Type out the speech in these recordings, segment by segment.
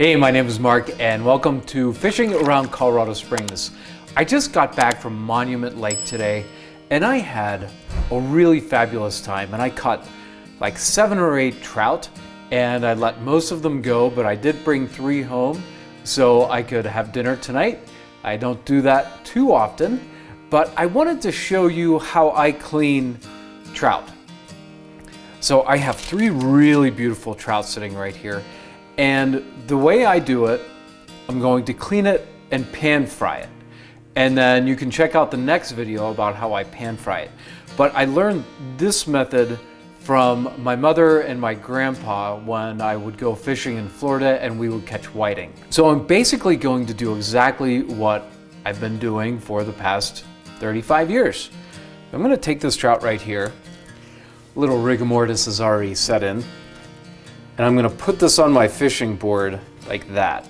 Hey, my name is Mark and welcome to Fishing Around Colorado Springs. I just got back from Monument Lake today and I had a really fabulous time, and I caught like 7 or 8 trout and I let most of them go, but I did bring 3 home so I could have dinner tonight. I don't do that too often, but I wanted to show you how I clean trout. So I have 3 really beautiful trout sitting right here. And the way I do it, I'm going to clean it and pan fry it. And then you can check out the next video about how I pan fry it. But I learned this method from my mother and my grandpa when I would go fishing in Florida and we would catch whiting. So I'm basically going to do exactly what I've been doing for the past 35 years. I'm going to take this trout right here. A little rigor mortis is already set in. And I'm going to put this on my fishing board like that.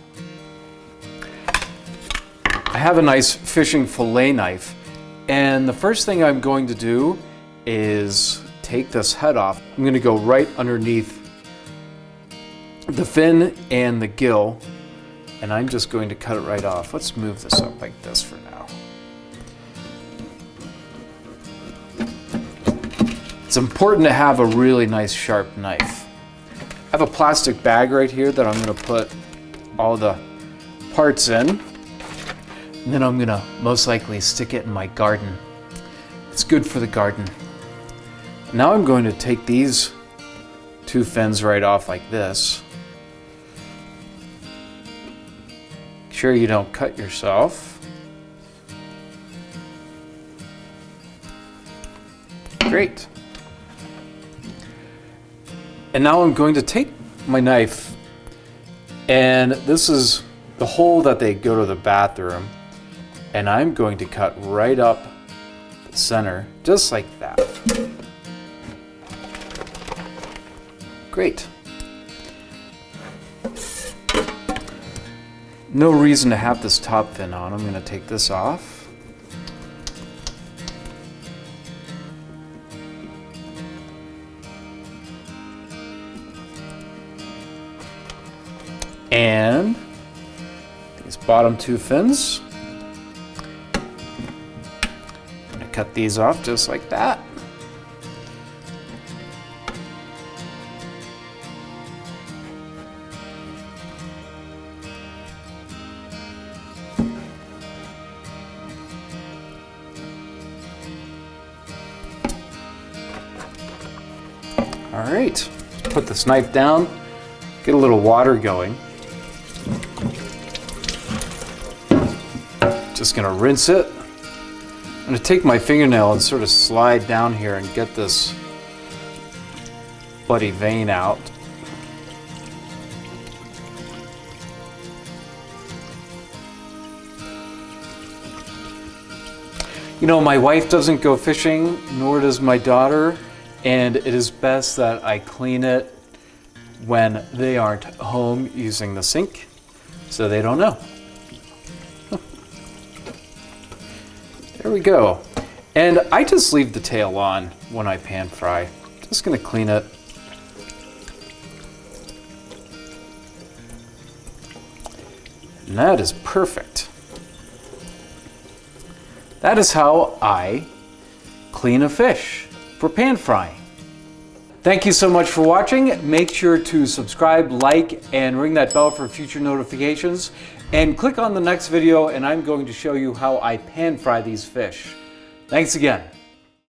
I have a nice fishing fillet knife, and the first thing I'm going to do is take this head off. I'm going to go right underneath the fin and the gill, and I'm just going to cut it right off. Let's move this up like this for now. It's important to have a really nice sharp knife. I have a plastic bag right here that I'm going to put all the parts in, and then I'm going to most likely stick it in my garden. It's good for the garden. Now I'm going to take these 2 fins right off like this. Make sure you don't cut yourself. Great. And now I'm going to take my knife, and this is the hole that they go to the bathroom, and I'm going to cut right up the center, just like that. Great. No reason to have this top fin on. I'm going to take this off. And these bottom 2 fins, I'm going to cut these off just like that. All right, put this knife down, get a little water going. Just gonna rinse it. I'm gonna take my fingernail and sort of slide down here and get this bloody vein out. You know, my wife doesn't go fishing, nor does my daughter, and it is best that I clean it when they aren't home using the sink, so they don't know. There we go. And I just leave the tail on when I pan fry. Just gonna clean it. And that is perfect. That is how I clean a fish for pan frying. Thank you so much for watching. Make sure to subscribe, like, and ring that bell for future notifications. And click on the next video and I'm going to show you how I pan fry these fish. Thanks again.